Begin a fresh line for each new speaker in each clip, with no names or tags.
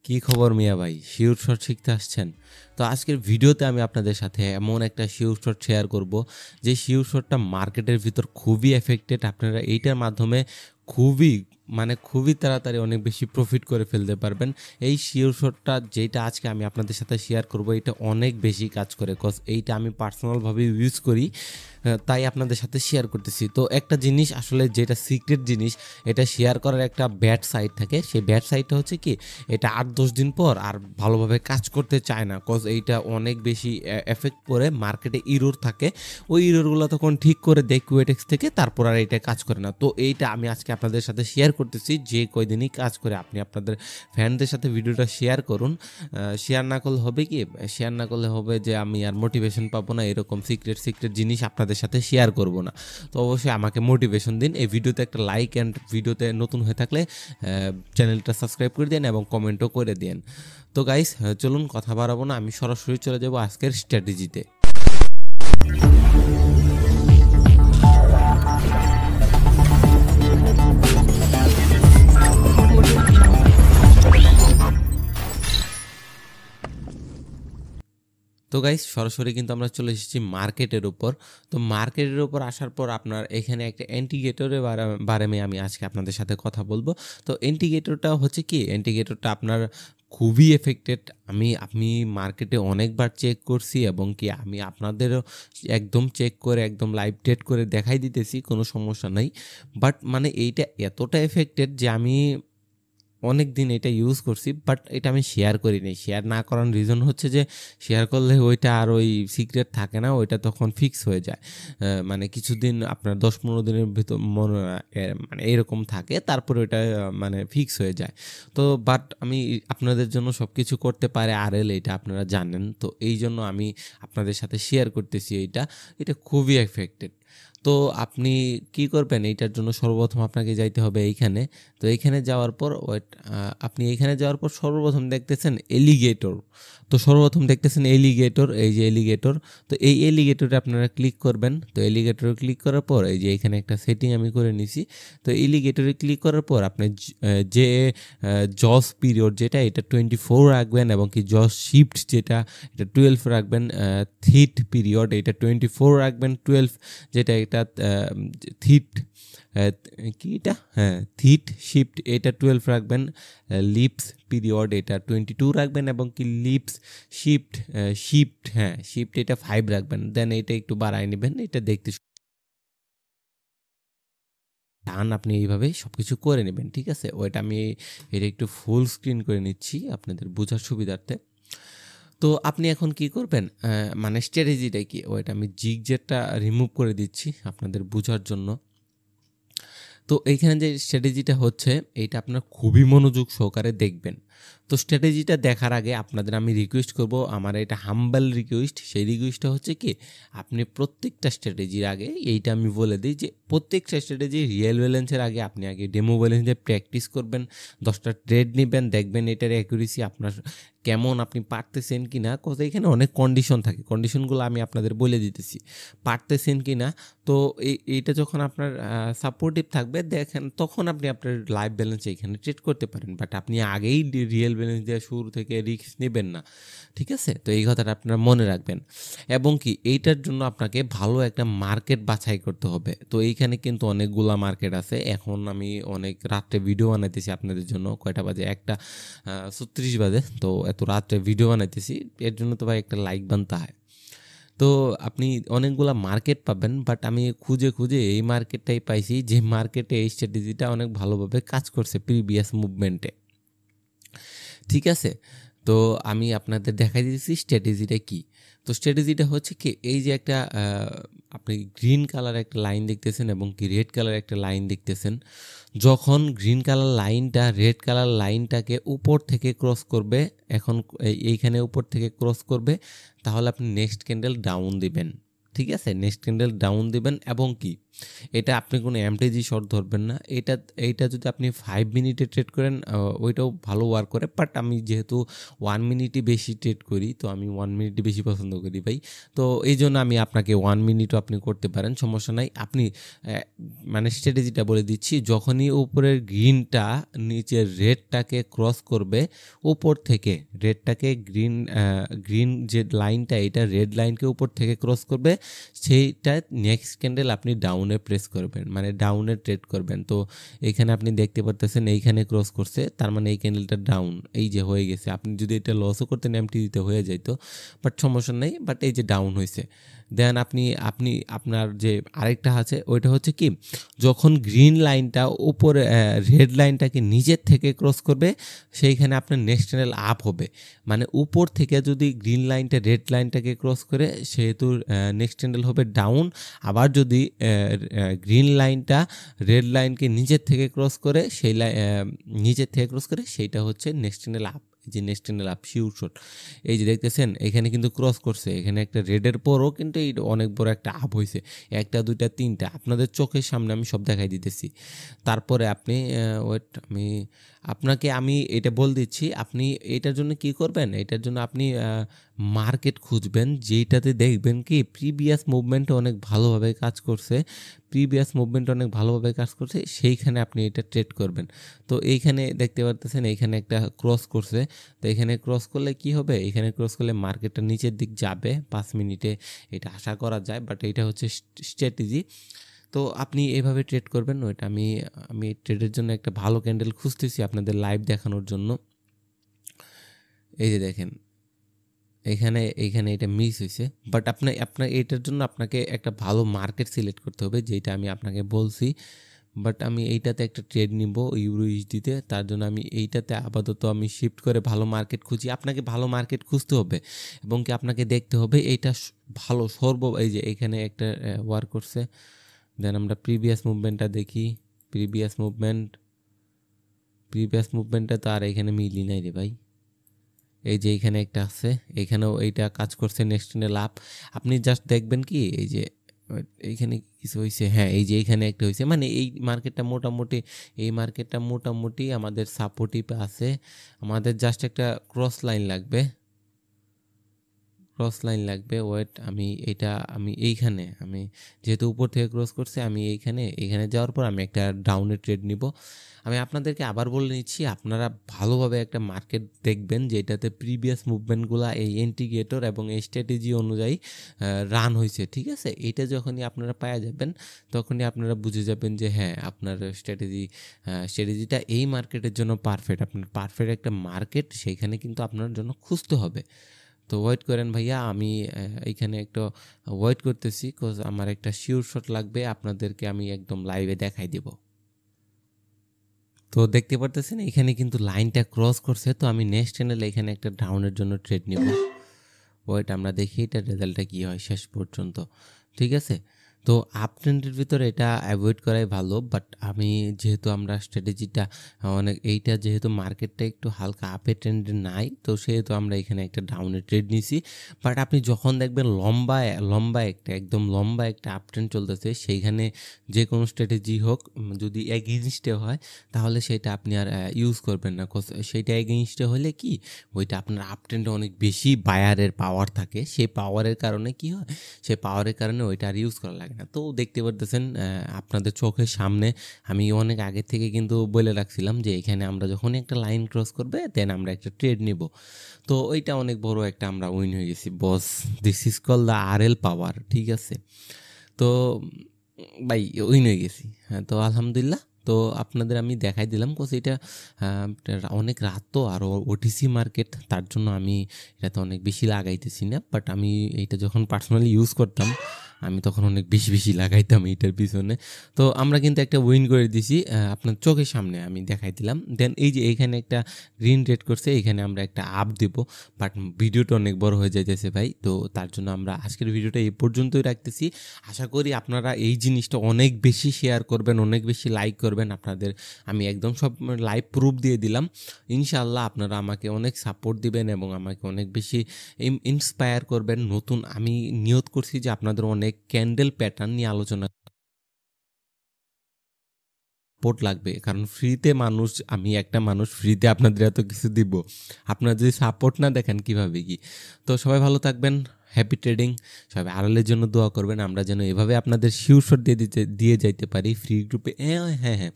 কি খবর মিয়া ভাই, শিওর শট শিখতে আসছেন? তো আজকের ভিডিওতে আমি আপনাদের সাথে এমন একটা শিওর শট শেয়ার করব যে শিওর শটটা মার্কেটের ভিতর খুবই এফেক্টেড। আপনারা এইটার মাধ্যমে খুবই তাড়াতাড়ি অনেক বেশি প্রফিট করে ফেলতে পারবেন। এই শিওর শটটা যেটা আজকে আমি আপনাদের সাথে শেয়ার করব, এটা অনেক বেশি কাজ করে, কজ এইটা আমি পার্সোনালভাবে ইউজ করি, তাই আপনাদের সাথে শেয়ার করতেছি। তো একটা জিনিস আসলে যেটা সিক্রেট জিনিস, এটা শেয়ার করার একটা ব্যাড সাইড থাকে। সেই ব্যাড সাইডটা হচ্ছে কি, এটা 8-10 দিন পর আর ভালোভাবে কাজ করতে চায় না, কজ এইটা অনেক বেশি এফেক্ট করে, মার্কেটে ইরোর থাকে। ওই ইরোরগুলো তখন ঠিক করে দেয় কুয়েটেক্স থেকে, তারপর আর এটা কাজ করে না। তো এইটা আমি আজকে আপনাদের সাথে শেয়ার করতেছি, যে কয়দিনই কাজ করে। আপনি আপনাদের ফ্যানদের সাথে ভিডিওটা শেয়ার করুন। শেয়ার না করলে হবে কি, শেয়ার না করলে হবে যে আমি আর মোটিভেশন পাবো না, এরকম সিক্রেট জিনিস আপনাদের সাথে শেয়ার করব না। তো অবশ্যই আমাকে মোটিভেশন দিন। এই ভিডিওতে একটা লাইক অ্যান্ড ভিডিওতে নতুন হয়ে থাকলে চ্যানেলটা সাবস্ক্রাইব করে দিন এবং কমেন্টও করে দিন। তো গাইস, চলুন কথা বাড়াবো না, আমি সরাসরি চলে যাব আজকের স্ট্র্যাটেজিতে। তো গাইস, সরাসরি কিন্তু আমরা চলে এসেছি মার্কেটের উপর। তো মার্কেটের উপর আসার পর আপনার এখানে একটা ইন্ডিকেটরের বারে আমি আজকে আপনাদের সাথে কথা বলবো। তো ইন্ডিকেটরটা হচ্ছে কি, ইন্ডিকেটরটা আপনার খুবই এফেক্টেড। আমি মার্কেটে অনেকবার চেক করছি এবং কি আমি আপনাদেরও একদম চেক করে একদম লাইভ ট্রেড করে দেখাই দিতেছি, কোনো সমস্যা নাই। বাট এইটা এতটা এফেক্টেড যে আমি অনেক দিন এটা ইউজ করছি, বাট এটা আমি শেয়ার করি নাই। শেয়ার না করার রিজন হচ্ছে যে শেয়ার করলে ওইটা আর ওই সিক্রেট থাকে না, ওইটা তখন ফিক্স হয়ে যায়। কিছুদিন আপনার 10-15 দিনের ভিতর এরকম থাকে, তারপরে ওইটা ফিক্স হয়ে যায়। তো বাট আমি আপনাদের জন্য সব কিছু করতে পারে আরএল, এটা আপনারা জানেন। তো এই জন্য আমি আপনাদের সাথে শেয়ার করতেছি। এটা খুবই এফেক্টেড। তো আপনি কি করবেন, এইটার জন্য সর্বপ্রথম আপনাকে যাইতে হবে এইখানে। তো এইখানে যাওয়ার পর আপনি এইখানে যাওয়ার পর সর্বপ্রথম দেখতেছেন এলিগেটর। তো সর্বপ্রথম দেখতেছেন এলিগেটর, এই যে এলিগেটর। তো এই এলিগেটরে আপনারা ক্লিক করবেন। তো এলিগেটরে ক্লিক করার পর এই যে এখানে একটা সেটিং আমি করে নিছি। তো এলিগেটরে ক্লিক করার পর আপনি যে জস পিরিয়ড যেটা, এটা 24 রাখবেন, এবং কি জস শিফট যেটা, এটা 12 রাখবেন। থিট পিরিয়ড এটা 24 রাখবেন, 12 যেটা এটা থিট কি এটা, থিট শিফট এটা 12 রাখবেন। লিপস পিরিয়ড এটা 22 রাখবেন, এবং কি লিপস শিফট শিফট এটা 5 রাখবেন। দেন এটা একটু বাড়ায় নেবেন, এটা দেখতে টান। আপনি এইভাবে সব কিছু করে নেবেন, ঠিক আছে? ওইটা আমি এটা একটু ফুল স্ক্রিন করে নিচ্ছি আপনাদের বোঝার সুবিধার্থে। তো আপনি এখন কি করবেন, স্ট্র্যাটেজিটা কি, ওইটা আমি জিগজেটটা রিমুভ করে দিচ্ছি আপনাদের বোঝার জন্য। তো এইখানে যে স্ট্র্যাটেজিটা হচ্ছে, এইটা আপনার খুবই মনোযোগ সহকারে দেখবেন। তো স্ট্র্যাটেজিটা দেখার আগে আপনাদের আমি রিকোয়েস্ট করব, আমার এটা হাম্বল রিকোয়েস্ট। সেই রিকোয়েস্টটা হচ্ছে কি, আপনি প্রত্যেকটা স্ট্র্যাটেজির আগে এইটা আমি বলে দিই যে প্রত্যেকটা স্ট্র্যাটেজি রিয়েল ব্যালেন্সের আগে আপনি আগে ডেমো ব্যালেন্সে প্র্যাকটিস করবেন, 10টা ট্রেড নেবেন, দেখবেন এটার অ্যাকুরেসি আপনার কেমন, আপনি পারতেছেন কি না। কথা এখানে অনেক কন্ডিশন থাকে, কন্ডিশনগুলো আমি আপনাদের বলে দিতেছি, পারতেছেন কি না। তো এইটা যখন আপনার সাপোর্টিভ থাকবে, দেখেন তখন আপনি আপনার লাইভ ব্যালেন্স এইখানে ট্রেড করতে পারেন। বাট আপনি আগেই রিয়েল ব্যালেন্স দিয়ে শুরু থেকে রিস্ক নেবেন না, ঠিক আছে? তো এই কথাটা আপনারা মনে রাখবেন। এবং কি এইটার জন্য আপনাকে ভালো একটা মার্কেট বাছাই করতে হবে। তো এইখানে কিন্তু অনেকগুলা মার্কেট আছে। এখন আমি অনেক রাত্রে ভিডিও বানাইতেছি আপনাদের জন্য, কয়টা বাজে, 1:36 বাজে। তো এত রাত্রে ভিডিও বানাইতেছি, এর জন্য তো ভাই একটা লাইক বানতে হয়। তো আপনি অনেকগুলা মার্কেট পাবেন, বাট আমি খুঁজে এই মার্কেটটাই পাইছি, যে মার্কেটে এই স্ট্র্যাটেজিটা অনেক ভালোভাবে কাজ করছে প্রিভিয়াস মুভমেন্টে, ঠিক আছে? তো আমি আপনাদের দেখাই দিয়েছি স্ট্র্যাটেজিটা কি। তো স্ট্র্যাটেজিটা হচ্ছে কি, এই যে একটা আপনি গ্রিন কালার একটা লাইন দেখতেছেন এবং কি রেড কালার একটা লাইন দেখতেছেন। যখন গ্রিন কালার লাইনটা রেড কালার লাইনটাকে উপর থেকে ক্রস করবে, এখন এইখানে উপর থেকে ক্রস করবে, তাহলে আপনি নেক্সট ক্যান্ডেল ডাউন দিবেন, ঠিক আছে? নেক্সট ক্যান্ডেল ডাউন দিবেন, এবং কি এটা আপনি কোনো এমটিজি শর্ট ধরবেন না। এইটা যদি আপনি 5 মিনিটে ট্রেড করেন ওইটাও ভালো ওয়ার্ক করে, বাট আমি যেহেতু 1 মিনিটই বেশি ট্রেড করি, তো আমি 1 মিনিটই বেশি পছন্দ করি ভাই। তো এইজন্য আমি আপনাকে 1 মিনিটও আপনি করতে পারেন, সমস্যা নাই। আপনি মানে স্ট্র্যাটেজিটা বলে দিচ্ছি, যখনই উপরের গ্রিনটা নিচের রেডটাকে ক্রস করবে, উপর থেকে রেডটাকে গ্রিন যে লাইনটা, এটা রেড লাইনকে উপর থেকে ক্রস করবে, সেইটা নেক্সট ক্যান্ডেল আপনি ডাউনে প্রেস করবেন, মানে ডাউনে ট্রেড করবেন। তো এখানে আপনি দেখতে পারতেছেন এইখানে ক্রস করছে, তার মানে এই ক্যান্ডেলটা ডাউন, এই যে হয়ে গেছে। আপনি যদি এটা লসও করতেন এমটি দিতে হয়ে যাইতো, বাট সমস্যা নেই। বাট এই যে ডাউন হয়েছে, দেন আপনি আপনার যে আরেকটা আছে ওইটা হচ্ছে কি, যখন গ্রিন লাইনটা উপরে রেড লাইনটাকে নিজের থেকে ক্রস করবে, সেইখানে আপনার নেক্সট ক্যান্ডেল আপ হবে। মানে উপর থেকে যদি গ্রিন লাইনটা রেড লাইনটাকে ক্রস করে, সেহেতু নেক্সট ক্যান্ডেল হবে ডাউন। আবার যদি গ্রিন লাইনটা রেড লাইনকে নিজের থেকে ক্রস করে, নিজের থেকে ক্রস করে, সেইটা হচ্ছে নেক্সট ক্যান্ডেল আপ। এই যে next candle up sure shot, এই যে দেখতেছেন এখানে কিন্তু ক্রস করছে, এখানে একটা রেডের পরও কিন্তু এই অনেক বড় একটা আপ হয়েছে, একটা দুইটা তিনটা, আপনাদের চোখের সামনে আমি সব দেখাই দিতেছি। তারপরে আপনি ওয়েট, আমি এটা বল দিচ্ছি, আপনি এটার জন্য কি করবেন, এটার জন্য আপনি মার্কেট খুঁজবেন যেইটাতে দেখবেন কি প্রিভিয়াস মুভমেন্ট অনেক ভালোভাবে কাজ করছে, সেইখানে আপনি এটা ট্রেড করবেন। তো এইখানে দেখতে পারতেছেন এইখানে একটা ক্রস করছে, তো এখানে ক্রস করলে কি হবে, এখানে ক্রস করলে মার্কেটটা নিচের দিক যাবে 5 মিনিটে, এটা আশা করা যায়। বাট এটা হচ্ছে স্ট্র্যাটেজি। তো আপনি এভাবে ট্রেড করবেন। ওইটা আমি ট্রেডের জন্য একটা ভালো ক্যান্ডেল খুঁজতেছি আপনাদের লাইভ দেখানোর জন্য। এই যে দেখেন এইখানে এটা মিস হয়েছে, বাট আপনার এটার জন্য আপনাকে একটা ভালো মার্কেট সিলেক্ট করতে হবে, যেটা আমি আপনাকে বলছি। বাট আমি এইটাতে একটা ট্রেড নিব ইউরো ইউএসডিতে, তার জন্য আমি এইটাতে আপাতত আমি শিফট করে ভালো মার্কেট খুঁজি। আপনাকে ভালো মার্কেট খুঁজতে হবে এবং কি আপনাকে দেখতে হবে এইটা ভালো এই যে এখানে একটা ওয়ার্ক করছে। দেন আমরা প্রিভিয়াস মুভমেন্টটা দেখি, প্রিভিয়াস মুভমেন্টটা তো আর এখানে মিলি নাই রে ভাই। এই যে এইখানে একটা আছে, এখানেও এইটা কাজ করছে নেক্সট ক্যান্ডেল আপ। আপনি জাস্ট দেখবেন কি এই যে এইখানে কিছু হয়েছে, হ্যাঁ এই যে এইখানে একটা হয়েছে, মানে এই মার্কেটটা মোটামুটি আমাদের সাপোর্টিভ আছে। আমাদের জাস্ট একটা ক্রস লাইন লাগবে, ওয়েট, আমি যেহেতু উপর থেকে ক্রস করছে, আমি এইখানে যাওয়ার পর আমি একটা ডাউনে ট্রেড নিব। আমি আপনাদেরকে আবার বলে নিচ্ছি, আপনারা ভালোভাবে একটা মার্কেট দেখবেন যেটাতে প্রিভিয়াস মুভমেন্টগুলো এই ইন্ডিকেটর এবং এই স্ট্র্যাটেজি অনুযায়ী রান হয়েছে, ঠিক আছে। এটা যখনই আপনারা পাওয়া যাবেন, তখনই আপনারা বুঝে যাবেন যে হ্যাঁ আপনার স্ট্র্যাটেজিটা এই মার্কেটের জন্য পারফেক্ট। আপনার পারফেক্ট একটা মার্কেট সেইখানে কিন্তু আপনার জন্য খুঁজতে হবে। তো ওয়েট করেন ভাইয়া, আমি এইখানে একটু ওয়েট করতেছি, বিকজ আমার একটা শিওর শট লাগবে, আপনাদেরকে আমি একদম লাইভে দেখাই দেব। তো দেখতে পারতেছেন এখানে কিন্তু লাইনটা ক্রস করছে, তো আমি নেক্সট চ্যানেলে এখানে একটা ডাউনের জন্য ট্রেড নিব। ওয়েট, আমরা দেখি এটার রেজাল্টটা কী হয় শেষ পর্যন্ত, ঠিক আছে। তো আপ ট্রেন্ডের ভিতরে এটা অ্যাভয়েড করাই ভালো, বাট আমি যেহেতু আমরা স্ট্র্যাটেজিটা এইটা যেহেতু মার্কেটটা একটু হালকা আপে ট্রেন্ডে নাই, তো সেহেতু আমরা এখানে একটা ডাউনে ট্রেড নিছি। বাট আপনি যখন দেখবেন একদম লম্বা একটা আপ ট্রেন্ড চলতেছে, সেইখানে যে কোনো স্ট্র্যাটেজি হোক যদি এগেইনস্টে হয়, তাহলে সেটা আপনি আর ইউজ করবেন না। সেইটা এগেইনস্টে হলে কি, ওইটা আপনার আপ ট্রেন্ডে অনেক বেশি বায়ারের পাওয়ার থাকে, সেই পাওয়ারের কারণে কি হয়, সেই পাওয়ারের কারণে ওইটা আর ইউজ করা লাগে না। তো দেখতে পারতেছেন আপনাদের চোখের সামনে আমি অনেক আগে থেকে কিন্তু বলে রাখছিলাম যে এখানে আমরা যখন একটা লাইন ক্রস করবে, দেন আমরা একটা ট্রেড নিব। তো ওইটা অনেক বড় একটা আমরা উইন হয়ে গেছি boss. This is call the RL power, ঠিক আছে। তো ভাই উইন হয়ে গেছি, হ্যাঁ। তো আলহামদুলিল্লাহ, তো আপনাদের আমি দেখাই দিলাম, কোচ এটা অনেক রাত তো, আর ওটিসি মার্কেট, তার জন্য আমি এটাতে অনেক বেশি লাগাইতেছি না। বাট আমি এটা যখন পার্সোনালি ইউজ করতাম, আমি তখন অনেক বেশি লাগাইতাম এইটার পিছনে। তো আমরা কিন্তু একটা উইন করে দিছি, আপনার চোখের সামনে আমি দেখাই দিলাম। দেন এই যে এইখানে একটা গ্রিন রেড করছে, এখানে আমরা একটা আপ দেব। বাট ভিডিওটা অনেক বড় হয়ে যাইতেছে ভাই, তো তার জন্য আমরা আজকের ভিডিওটা এই পর্যন্তই রাখতেছি। আশা করি আপনারা এই জিনিসটা অনেক বেশি শেয়ার করবেন, অনেক বেশি লাইক করবেন। আপনাদের আমি একদম সব লাইভ প্রুফ দিয়ে দিলাম। ইনশাআল্লাহ আপনারা আমাকে অনেক সাপোর্ট দিবেন এবং আমাকে অনেক বেশি ইন্সপায়ার করবেন। আমি নিয়ত করছি যে আপনাদের অনেক ক্যান্ডেল প্যাটার্ন নিয়ে আলোচনা সাপোর্ট লাগবে, কারণ ফ্রিতে মানুষ, আমি একটা মানুষ, ফ্রিতে আপনাদের এত কিছু দিব, আপনারা যদি সাপোর্ট না দেখেন কিভাবে কি। তো সবাই ভালো থাকবেন, হ্যাপি ট্রেডিং। সবাই আড়ালের জন্য দোয়া করবেন, আমরা যেন এভাবে আপনাদের শিওরশট দিয়ে যাইতে পারি ফ্রি গ্রুপে। হ্যাঁ,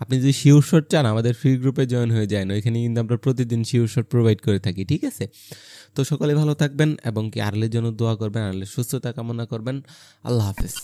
আপনি যদি শিওরশট চান আমাদের ফ্রি গ্রুপে জয়েন হয়ে যান, ওইখানে কিন্তু আমরা প্রতিদিন শিওরশট প্রোভাইড করে থাকি, ঠিক আছে? তো সকলে ভালো থাকবেন এবং কি আড়ালের জন্য দোয়া করবেন, আড়ালের সুস্থতা কামনা করবেন। আল্লাহ হাফেজ।